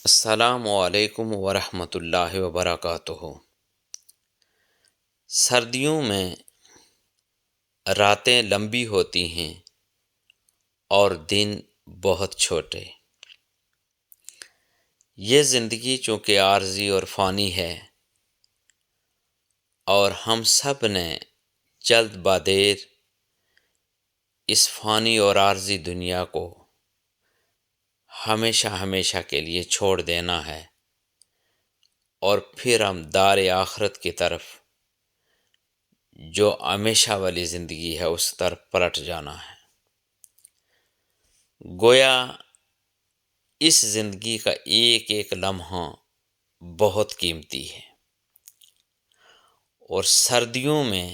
السلام علیکم ورحمۃ اللہ وبرکاتہ۔ سردیوں میں راتیں لمبی ہوتی ہیں اور دن بہت چھوٹے۔ یہ زندگی چونکہ عارضی اور فانی ہے اور ہم سب نے جلد بادیر اس فانی اور عارضی دنیا کو ہمیشہ کے لیے چھوڑ دینا ہے اور پھر ہم دار آخرت کی طرف، جو ہمیشہ والی زندگی ہے، اس طرف پلٹ جانا ہے۔ گویا اس زندگی کا ایک ایک لمحہ بہت قیمتی ہے، اور سردیوں میں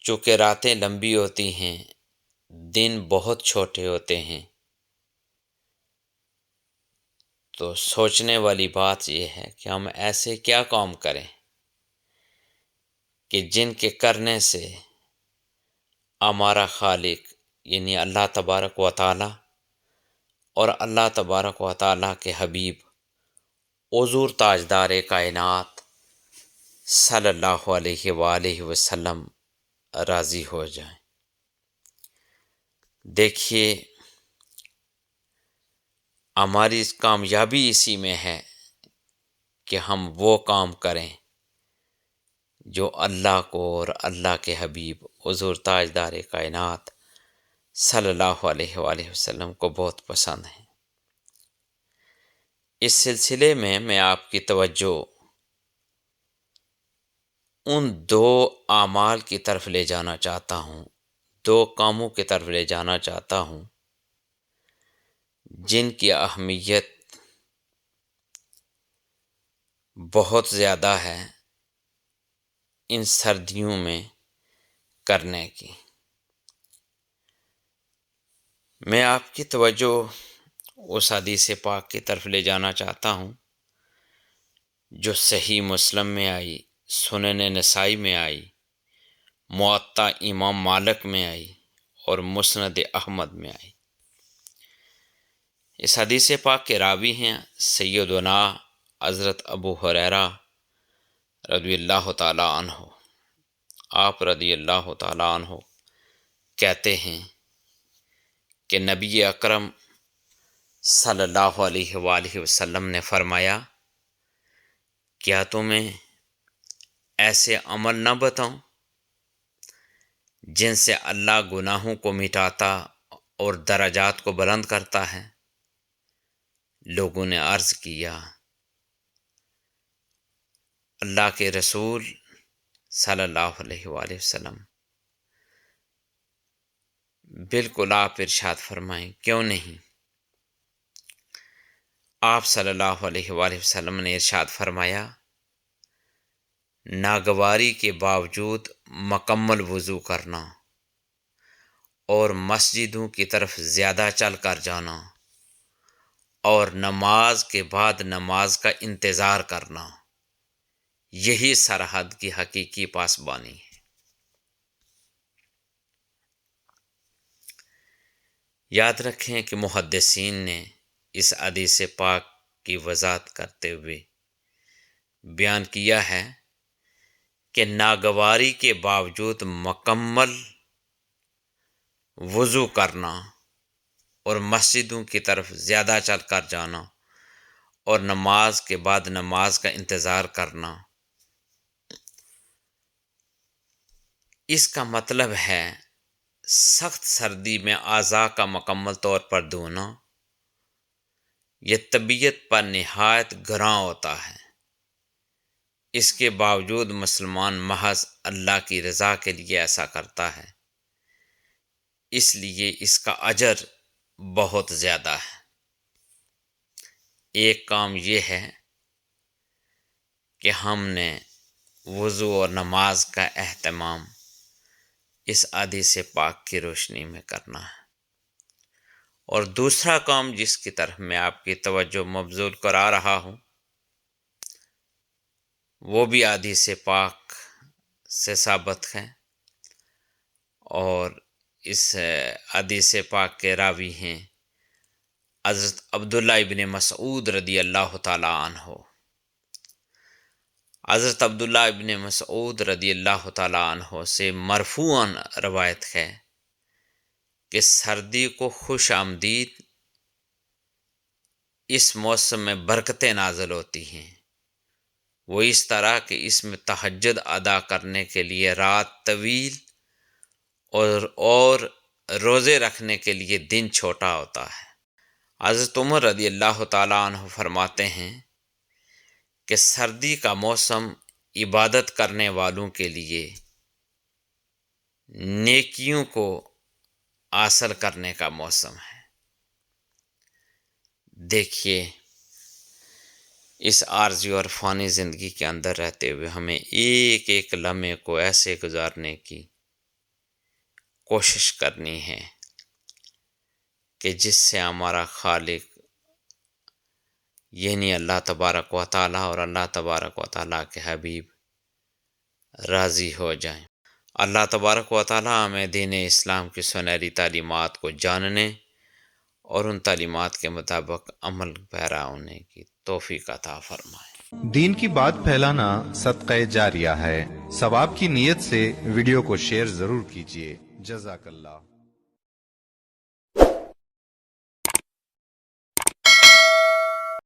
چونکہ راتیں لمبی ہوتی ہیں، دن بہت چھوٹے ہوتے ہیں، تو سوچنے والی بات یہ ہے کہ ہم ایسے کیا کام کریں کہ جن کے کرنے سے ہمارا خالق یعنی اللہ تبارک و تعالی اور اللہ تبارک و تعالی کے حبیب حضور تاجدار کائنات صلی اللہ علیہ وآلہ وسلم راضی ہو جائیں۔ دیکھیے، ہماری کامیابی اسی میں ہے کہ ہم وہ کام کریں جو اللہ کو اور اللہ کے حبیب حضور تاجدار کائنات صلی اللہ علیہ وآلہ وسلم کو بہت پسند ہیں۔ اس سلسلے میں آپ کی توجہ ان دو اعمال کی طرف لے جانا چاہتا ہوں، دو کاموں کی طرف لے جانا چاہتا ہوں جن کی اہمیت بہت زیادہ ہے ان سردیوں میں کرنے کی۔ میں آپ کی توجہ اس حدیث پاک کی طرف لے جانا چاہتا ہوں جو صحیح مسلم میں آئی، سنن نسائی میں آئی، موطا امام مالک میں آئی اور مسند احمد میں آئی۔ اس حدیث پاک کے راوی ہیں سیدنا حضرت ابو ہریرہ رضی اللہ تعالی عنہ۔ آپ رضی اللہ تعالی عنہ کہتے ہیں کہ نبی اکرم صلی اللہ علیہ وآلہ وسلم نے فرمایا، کیا تمہیں ایسے عمل نہ بتاؤں جن سے اللہ گناہوں کو مٹاتا اور درجات کو بلند کرتا ہے؟ لوگوں نے عرض کیا، اللہ کے رسول صلی اللہ علیہ وآلہ وسلم، بالکل آپ ارشاد فرمائیں، کیوں نہیں؟ آپ صلی اللہ علیہ وآلہ وسلم نے ارشاد فرمایا، ناگواری کے باوجود مکمل وضو کرنا اور مسجدوں کی طرف زیادہ چل کر جانا اور نماز کے بعد نماز کا انتظار کرنا، یہی سرحد کی حقیقی پاسبانی ہے۔ یاد رکھیں کہ محدثین نے اس حدیث پاک کی وضاحت کرتے ہوئے بیان کیا ہے کہ ناگواری کے باوجود مکمل وضو کرنا اور مسجدوں کی طرف زیادہ چل کر جانا اور نماز کے بعد نماز کا انتظار کرنا، اس کا مطلب ہے سخت سردی میں اعضاء کا مکمل طور پر دھونا۔ یہ طبیعت پر نہایت گراں ہوتا ہے، اس کے باوجود مسلمان محض اللہ کی رضا کے لیے ایسا کرتا ہے، اس لیے اس کا اجر بہت زیادہ ہے۔ ایک کام یہ ہے کہ ہم نے وضو اور نماز کا اہتمام اس حدیث پاک کی روشنی میں کرنا ہے، اور دوسرا کام جس کی طرف میں آپ کی توجہ مبذول کرا رہا ہوں وہ بھی حدیث پاک سے ثابت ہے، اور اس حدیث پاک کے راوی ہیں حضرت عبداللہ ابن مسعود رضی اللہ تعالیٰ عنہ، حضرت عبداللہ ابن مسعود رضی اللہ تعالیٰ عنہ سے مرفوعاً روایت ہے کہ سردی کو خوش آمدید، اس موسم میں برکتیں نازل ہوتی ہیں، وہ اس طرح کہ اس میں تہجد ادا کرنے کے لیے رات طویل اور روزے رکھنے کے لیے دن چھوٹا ہوتا ہے۔ حضرت عمر رضی اللہ تعالیٰ عنہ فرماتے ہیں کہ سردی کا موسم عبادت کرنے والوں کے لیے نیکیوں کو حاصل کرنے کا موسم ہے۔ دیکھیے، اس عارضی اور فانی زندگی کے اندر رہتے ہوئے ہمیں ایک ایک لمحے کو ایسے گزارنے کی کوشش کرنی ہے کہ جس سے ہمارا خالق یعنی اللہ تبارک و تعالیٰ اور اللہ تبارک و تعالیٰ کے حبیب راضی ہو جائیں۔ اللہ تبارک و تعالیٰ ہمیں دین اسلام کی سنہری تعلیمات کو جاننے اور ان تعلیمات کے مطابق عمل پیرا ہونے کی توفیق عطا فرمائے۔ دین کی بات پھیلانا صدقہ جاریہ ہے، ثواب کی نیت سے ویڈیو کو شیئر ضرور کیجیے۔ جزاک اللہ۔